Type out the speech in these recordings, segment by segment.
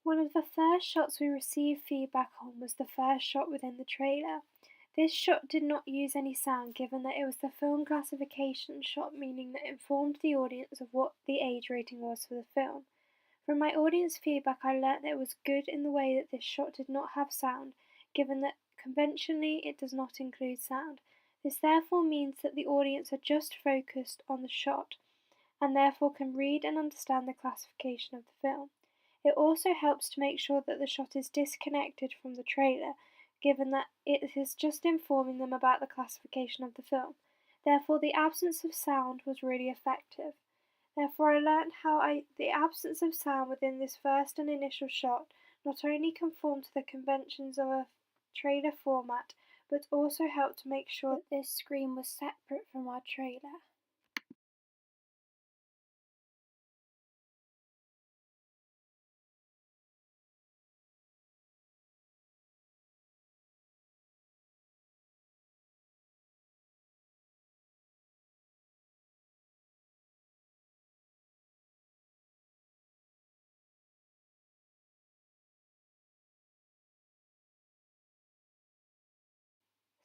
One of the first shots we received feedback on was the first shot within the trailer. This shot did not use any sound given that it was the film classification shot, meaning that it informed the audience of what the age rating was for the film. From my audience feedback, I learnt that it was good in the way that this shot did not have sound, given that conventionally it does not include sound. This therefore means that the audience are just focused on the shot, and therefore can read and understand the classification of the film. It also helps to make sure that the shot is disconnected from the trailer, given that it is just informing them about the classification of the film. Therefore, the absence of sound was really effective. Therefore, I learned how the absence of sound within this first and initial shot not only conformed to the conventions of a trailer format, but also helped to make sure that this screen was separate from our trailer.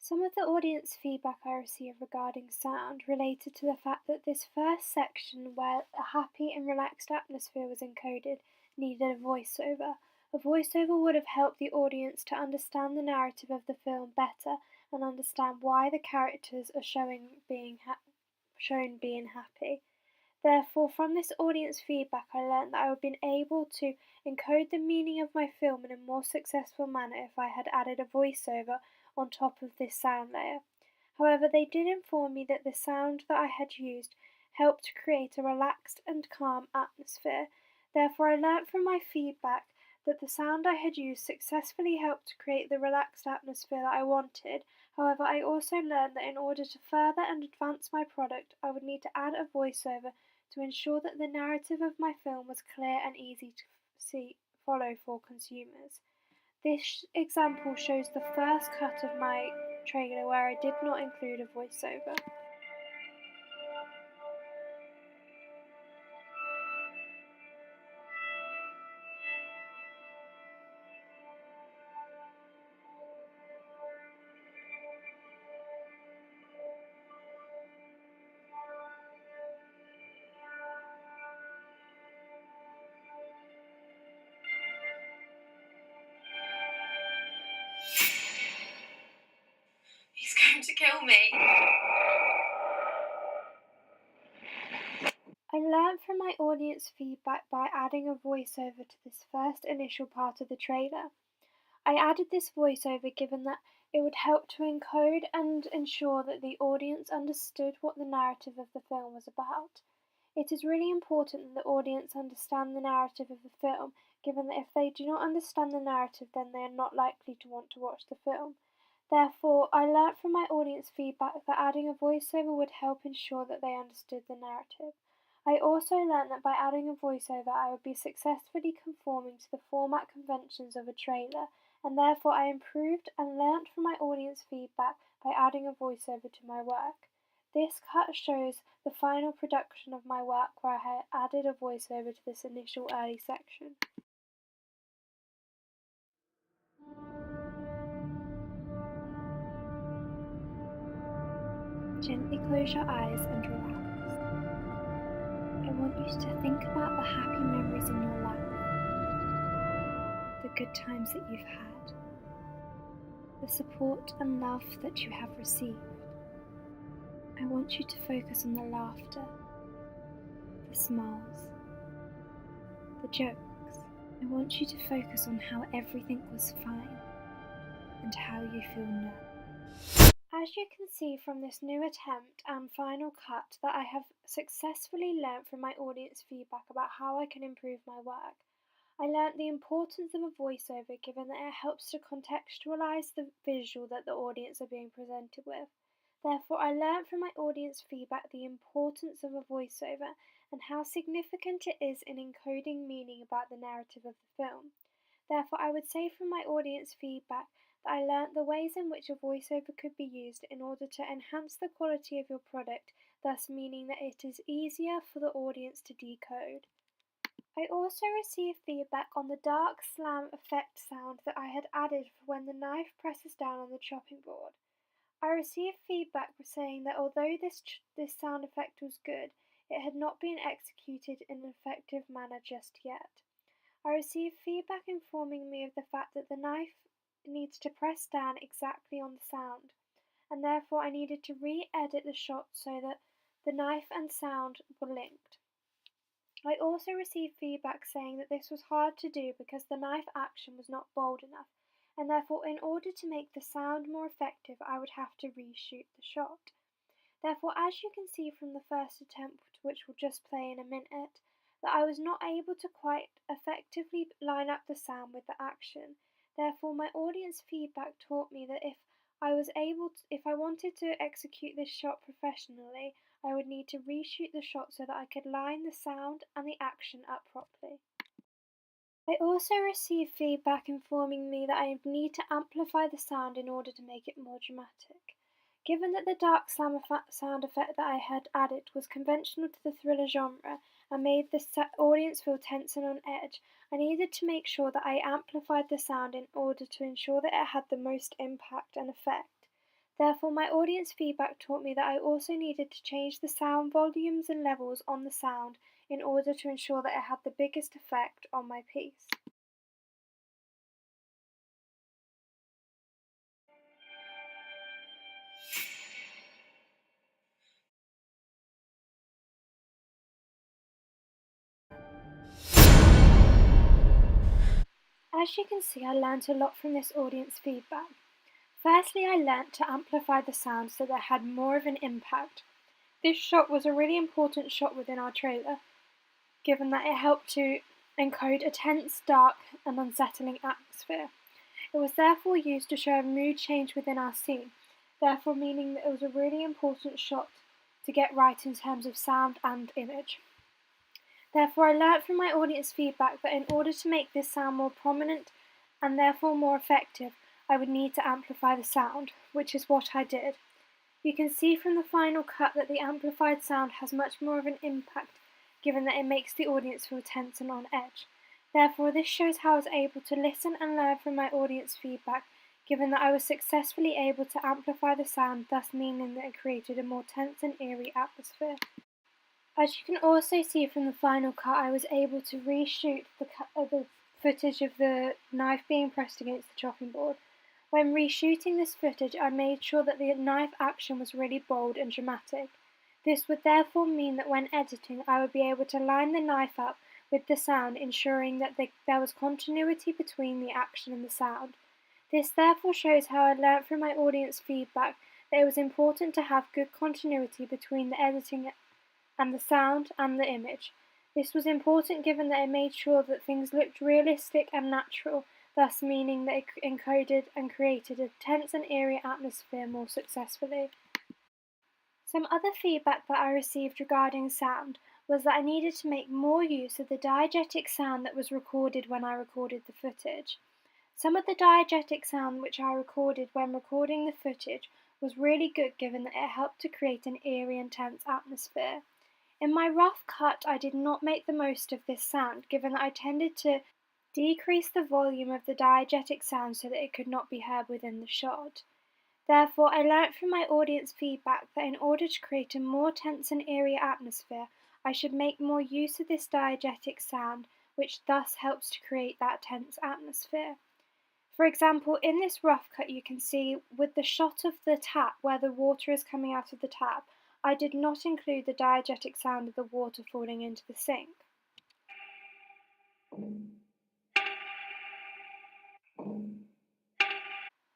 Some of the audience feedback I received regarding sound related to the fact that this first section, where a happy and relaxed atmosphere was encoded, needed a voiceover. A voiceover would have helped the audience to understand the narrative of the film better and understand why the characters are shown being happy. Therefore, from this audience feedback, I learnt that I would have been able to encode the meaning of my film in a more successful manner if I had added a voiceover on top of this sound layer. However, they did inform me that the sound that I had used helped to create a relaxed and calm atmosphere. Therefore, I learnt from my feedback that the sound I had used successfully helped to create the relaxed atmosphere that I wanted. However, I also learned that in order to further and advance my product, I would need to add a voiceover to ensure that the narrative of my film was clear and easy to follow for consumers. This example shows the first cut of my trailer where I did not include a voiceover. He's going to kill me. I learned from my audience feedback by adding a voiceover to this first initial part of the trailer. I added this voiceover given that it would help to encode and ensure that the audience understood what the narrative of the film was about. It is really important that the audience understand the narrative of the film, given that if they do not understand the narrative, then they are not likely to want to watch the film. Therefore, I learnt from my audience feedback that adding a voiceover would help ensure that they understood the narrative. I also learnt that by adding a voiceover, I would be successfully conforming to the format conventions of a trailer, and therefore I improved and learnt from my audience feedback by adding a voiceover to my work. This cut shows the final production of my work where I had added a voiceover to this initial early section. Gently close your eyes and relax. I want you to think about the happy memories in your life, the good times that you've had, the support and love that you have received. I want you to focus on the laughter, the smiles, the jokes. I want you to focus on how everything was fine and how you feel now. As you can see from this new attempt and final cut that I have successfully learnt from my audience feedback about how I can improve my work. I learnt the importance of a voiceover given that it helps to contextualise the visual that the audience are being presented with. Therefore, I learnt from my audience feedback the importance of a voiceover and how significant it is in encoding meaning about the narrative of the film. Therefore, I would say from my audience feedback that I learnt the ways in which a voiceover could be used in order to enhance the quality of your product, thus meaning that it is easier for the audience to decode. I also received feedback on the dark slam effect sound that I had added for when the knife presses down on the chopping board. I received feedback saying that although this sound effect was good, it had not been executed in an effective manner just yet. I received feedback informing me of the fact that the knife needs to press down exactly on the sound, and therefore I needed to re-edit the shot so that the knife and sound were linked. I also received feedback saying that this was hard to do because the knife action was not bold enough, and therefore in order to make the sound more effective I would have to reshoot the shot. Therefore, as you can see from the first attempt, which will just play in a minute, that I was not able to quite effectively line up the sound with the action. Therefore, my audience feedback taught me that if I wanted to execute this shot professionally, I would need to reshoot the shot so that I could line the sound and the action up properly. I also received feedback informing me that I need to amplify the sound in order to make it more dramatic. Given that the dark slam sound effect that I had added was conventional to the thriller genre and made the audience feel tense and on edge, I needed to make sure that I amplified the sound in order to ensure that it had the most impact and effect. Therefore, my audience feedback taught me that I also needed to change the sound volumes and levels on the sound in order to ensure that it had the biggest effect on my piece. As you can see, I learnt a lot from this audience feedback. Firstly, I learnt to amplify the sound so that it had more of an impact. This shot was a really important shot within our trailer, given that it helped to encode a tense, dark, and unsettling atmosphere. It was therefore used to show a mood change within our scene, therefore meaning that it was a really important shot to get right in terms of sound and image. Therefore, I learnt from my audience feedback that in order to make this sound more prominent and therefore more effective, I would need to amplify the sound, which is what I did. You can see from the final cut that the amplified sound has much more of an impact, given that it makes the audience feel tense and on edge. Therefore, this shows how I was able to listen and learn from my audience feedback, given that I was successfully able to amplify the sound, thus meaning that it created a more tense and eerie atmosphere. As you can also see from the final cut, I was able to reshoot the footage of the knife being pressed against the chopping board. When reshooting this footage, I made sure that the knife action was really bold and dramatic. This would therefore mean that when editing, I would be able to line the knife up with the sound, ensuring that there was continuity between the action and the sound. This therefore shows how I learnt from my audience feedback that it was important to have good continuity between the editing and the sound and the image. This was important given that it made sure that things looked realistic and natural, thus meaning that it encoded and created a tense and eerie atmosphere more successfully. Some other feedback that I received regarding sound was that I needed to make more use of the diegetic sound that was recorded when I recorded the footage. Some of the diegetic sound which I recorded when recording the footage was really good given that it helped to create an eerie and tense atmosphere. In my rough cut, I did not make the most of this sound, given that I tended to decrease the volume of the diegetic sound so that it could not be heard within the shot. Therefore, I learnt from my audience feedback that in order to create a more tense and eerie atmosphere, I should make more use of this diegetic sound, which thus helps to create that tense atmosphere. For example, in this rough cut you can see with the shot of the tap where the water is coming out of the tap, I did not include the diegetic sound of the water falling into the sink.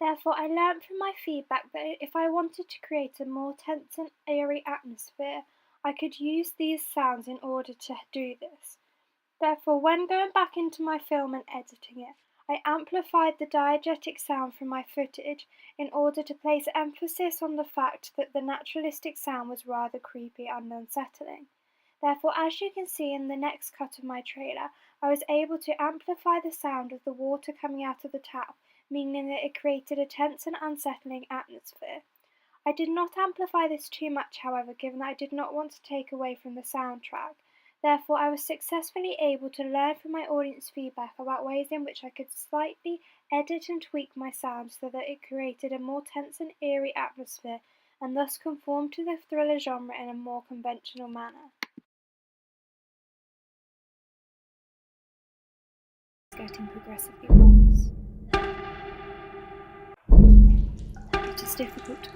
Therefore, I learnt from my feedback that if I wanted to create a more tense and eerie atmosphere, I could use these sounds in order to do this. Therefore, when going back into my film and editing it, I amplified the diegetic sound from my footage in order to place emphasis on the fact that the naturalistic sound was rather creepy and unsettling. Therefore, as you can see in the next cut of my trailer, I was able to amplify the sound of the water coming out of the tap, meaning that it created a tense and unsettling atmosphere. I did not amplify this too much, however, given that I did not want to take away from the soundtrack. Therefore, I was successfully able to learn from my audience feedback about ways in which I could slightly edit and tweak my sound so that it created a more tense and eerie atmosphere and thus conformed to the thriller genre in a more conventional manner. Getting progressively worse. It is difficult.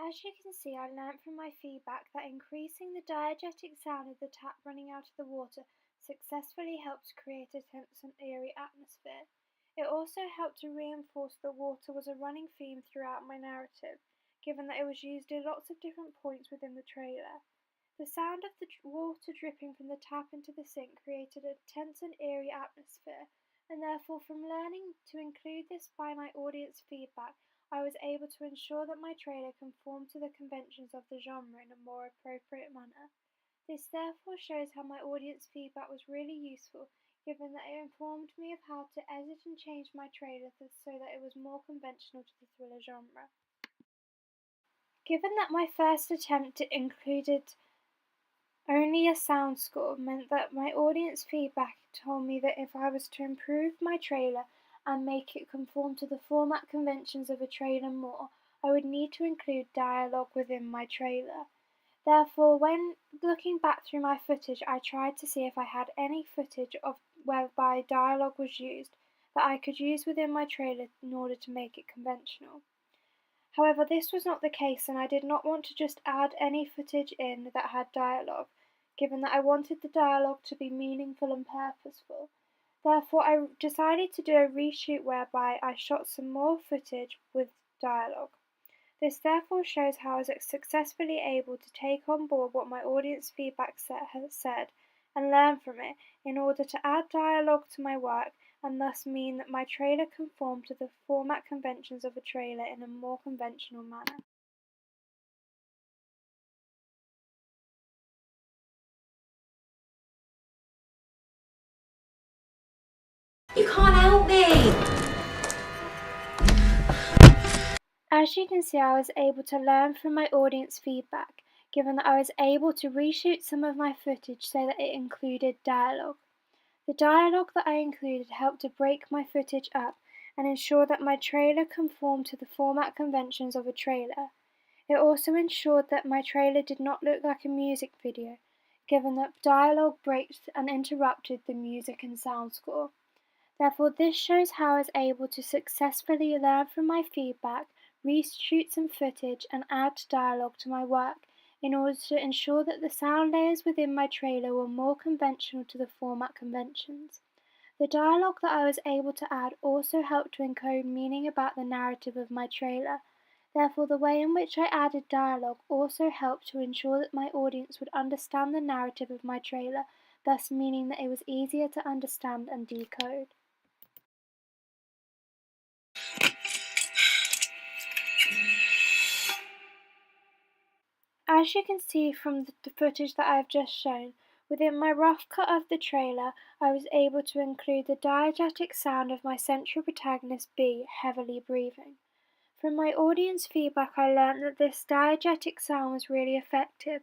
As you can see, I learnt from my feedback that increasing the diegetic sound of the tap running out of the water successfully helped create a tense and eerie atmosphere. It also helped to reinforce that water was a running theme throughout my narrative, given that it was used at lots of different points within the trailer. The sound of the water dripping from the tap into the sink created a tense and eerie atmosphere, and therefore from learning to include this by my audience feedback, I was able to ensure that my trailer conformed to the conventions of the genre in a more appropriate manner. This therefore shows how my audience feedback was really useful, given that it informed me of how to edit and change my trailer so that it was more conventional to the thriller genre. Given that my first attempt included only a sound score meant that my audience feedback told me that if I was to improve my trailer and make it conform to the format conventions of a trailer more, I would need to include dialogue within my trailer. Therefore, when looking back through my footage, I tried to see if I had any footage of whereby dialogue was used that I could use within my trailer in order to make it conventional. However, this was not the case, and I did not want to just add any footage in that had dialogue, given that I wanted the dialogue to be meaningful and purposeful. Therefore, I decided to do a reshoot whereby I shot some more footage with dialogue. This therefore shows how I was successfully able to take on board what my audience feedback has said and learn from it in order to add dialogue to my work and thus mean that my trailer conformed to the format conventions of a trailer in a more conventional manner. You can't help me! As you can see, I was able to learn from my audience feedback, given that I was able to reshoot some of my footage so that it included dialogue. The dialogue that I included helped to break my footage up and ensure that my trailer conformed to the format conventions of a trailer. It also ensured that my trailer did not look like a music video, given that dialogue breaks and interrupted the music and sound score. Therefore, this shows how I was able to successfully learn from my feedback, reshoot some footage, and add dialogue to my work in order to ensure that the sound layers within my trailer were more conventional to the format conventions. The dialogue that I was able to add also helped to encode meaning about the narrative of my trailer. Therefore, the way in which I added dialogue also helped to ensure that my audience would understand the narrative of my trailer, thus meaning that it was easier to understand and decode. As you can see from the footage that I have just shown, within my rough cut of the trailer, I was able to include the diegetic sound of my central protagonist B heavily breathing. From my audience feedback, I learned that this diegetic sound was really effective,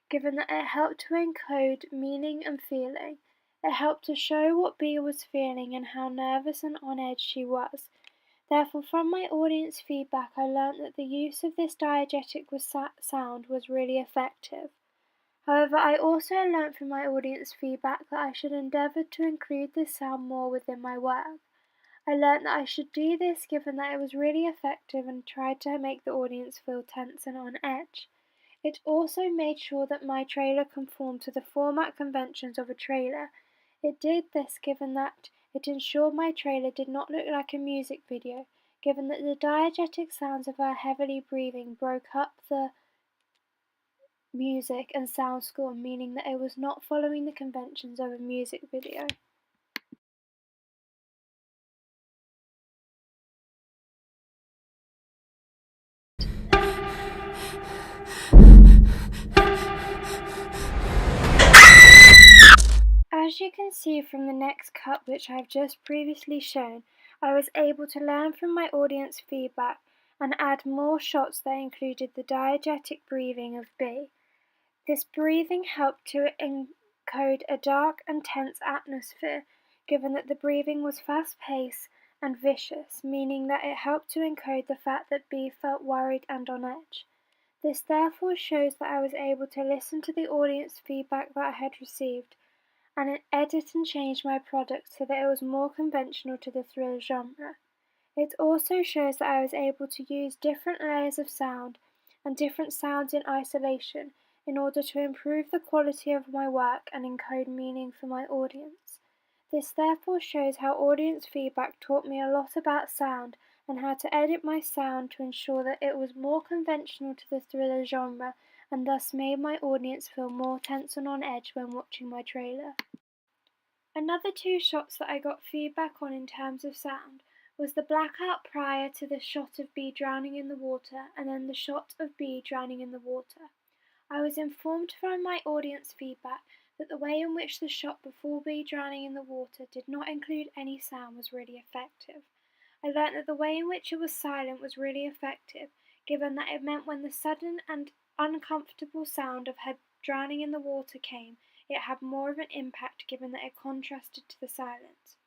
given that it helped to encode meaning and feeling. It helped to show what B was feeling and how nervous and on edge she was. Therefore, from my audience feedback, I learnt that the use of this diegetic sound was really effective. However, I also learnt from my audience feedback that I should endeavour to include this sound more within my work. I learnt that I should do this given that it was really effective and tried to make the audience feel tense and on edge. It also made sure that my trailer conformed to the format conventions of a trailer. It did this given that it ensured my trailer did not look like a music video, given that the diegetic sounds of her heavily breathing broke up the music and sound score, meaning that it was not following the conventions of a music video. As you can see from the next cut which I have just previously shown, I was able to learn from my audience feedback and add more shots that included the diegetic breathing of B. This breathing helped to echoed a dark and tense atmosphere, given that the breathing was fast-paced and vicious, meaning that it helped to encode the fact that B felt worried and on edge. This therefore shows that I was able to listen to the audience feedback that I had received and edit and change my product so that it was more conventional to the thriller genre. It also shows that I was able to use different layers of sound and different sounds in isolation in order to improve the quality of my work and encode meaning for my audience. This therefore shows how audience feedback taught me a lot about sound and how to edit my sound to ensure that it was more conventional to the thriller genre and thus made my audience feel more tense and on edge when watching my trailer. Another two shots that I got feedback on in terms of sound was the blackout prior to the shot of B drowning in the water and then the shot of B drowning in the water. I was informed from my audience feedback that the way in which the shot before B drowning in the water did not include any sound was really effective. I learnt that the way in which it was silent was really effective, given that it meant when the sudden and uncomfortable sound of her drowning in the water came, it had more of an impact given that it contrasted to the silence.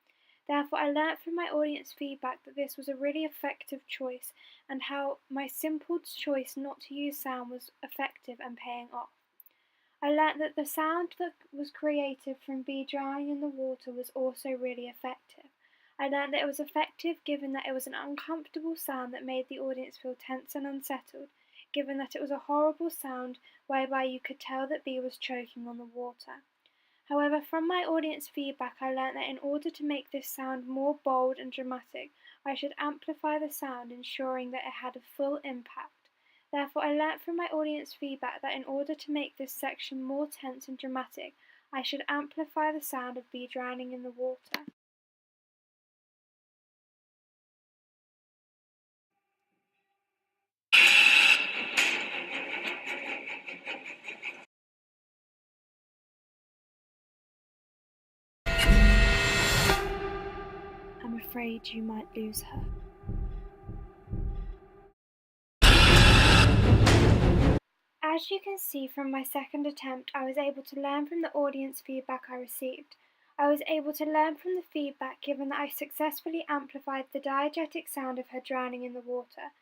Therefore, I learnt from my audience feedback that this was a really effective choice and how my simple choice not to use sound was effective and paying off. I learnt that the sound that was created from B drowning in the water was also really effective. I learnt that it was effective given that it was an uncomfortable sound that made the audience feel tense and unsettled, given that it was a horrible sound whereby you could tell that B was choking on the water. However, from my audience feedback, I learnt that in order to make this sound more bold and dramatic, I should amplify the sound, ensuring that it had a full impact. Therefore, I learnt from my audience feedback that in order to make this section more tense and dramatic, I should amplify the sound of B drowning in the water. I'm afraid you might lose her. As you can see from my second attempt, I was able to learn from the audience feedback I received. I was able to learn from the feedback given that I successfully amplified the diegetic sound of her drowning in the water.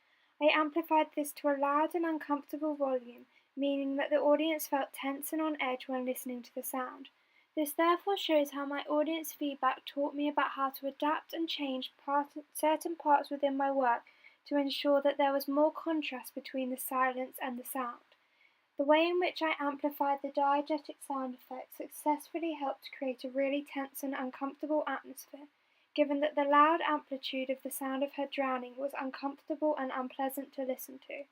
I amplified this to a loud and uncomfortable volume, meaning that the audience felt tense and on edge when listening to the sound. This therefore shows how my audience feedback taught me about how to adapt and change certain parts within my work to ensure that there was more contrast between the silence and the sound. The way in which I amplified the diegetic sound effect successfully helped create a really tense and uncomfortable atmosphere, given that the loud amplitude of the sound of her drowning was uncomfortable and unpleasant to listen to.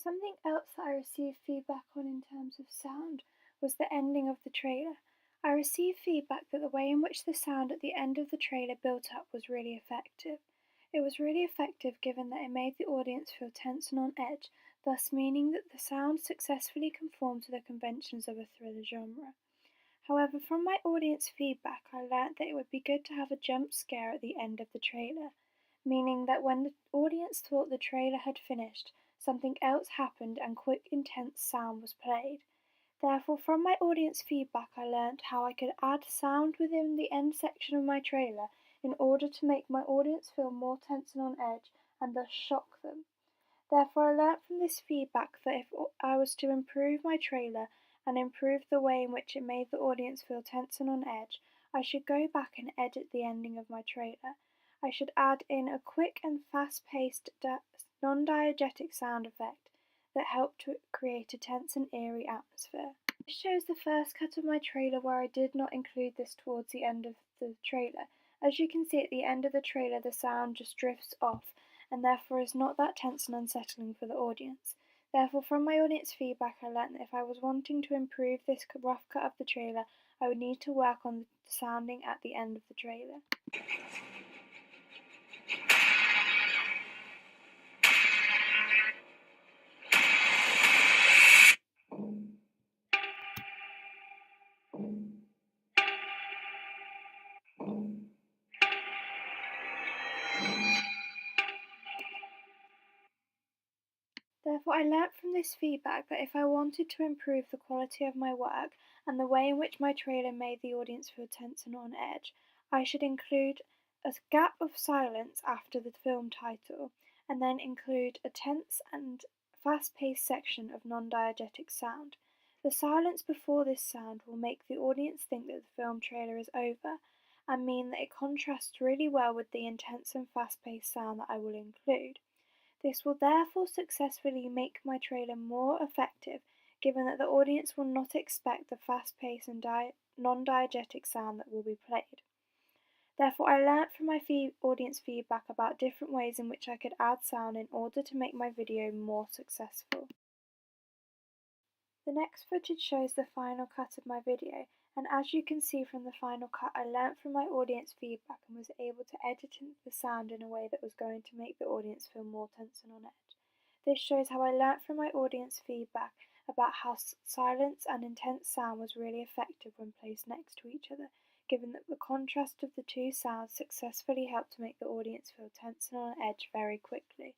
Something else that I received feedback on in terms of sound was the ending of the trailer. I received feedback that the way in which the sound at the end of the trailer built up was really effective. It was really effective given that it made the audience feel tense and on edge, thus meaning that the sound successfully conformed to the conventions of a thriller genre. However, from my audience feedback, I learnt that it would be good to have a jump scare at the end of the trailer, meaning that when the audience thought the trailer had finished, something else happened and quick, intense sound was played. Therefore, from my audience feedback, I learnt how I could add sound within the end section of my trailer in order to make my audience feel more tense and on edge and thus shock them. Therefore, I learnt from this feedback that if I was to improve my trailer and improve the way in which it made the audience feel tense and on edge, I should go back and edit the ending of my trailer. I should add in a quick and fast-paced non-diegetic sound effect that helped to create a tense and eerie atmosphere. This shows the first cut of my trailer where I did not include this towards the end of the trailer. As you can see at the end of the trailer, the sound just drifts off and therefore is not that tense and unsettling for the audience. Therefore, from my audience feedback, I learnt that if I was wanting to improve this rough cut of the trailer, I would need to work on the sounding at the end of the trailer. Therefore, I learnt from this feedback that if I wanted to improve the quality of my work and the way in which my trailer made the audience feel tense and on edge, I should include a gap of silence after the film title, and then include a tense and fast-paced section of non-diegetic sound. The silence before this sound will make the audience think that the film trailer is over, and mean that it contrasts really well with the intense and fast-paced sound that I will include. This will therefore successfully make my trailer more effective, given that the audience will not expect the fast-paced and non-diegetic sound that will be played. Therefore, I learnt from my audience feedback about different ways in which I could add sound in order to make my video more successful. The next footage shows the final cut of my video, and as you can see from the final cut, I learnt from my audience feedback and was able to edit in the sound in a way that was going to make the audience feel more tense and on edge. This shows how I learnt from my audience feedback about how silence and intense sound was really effective when placed next to each other, given that the contrast of the two sounds successfully helped to make the audience feel tense and on edge very quickly.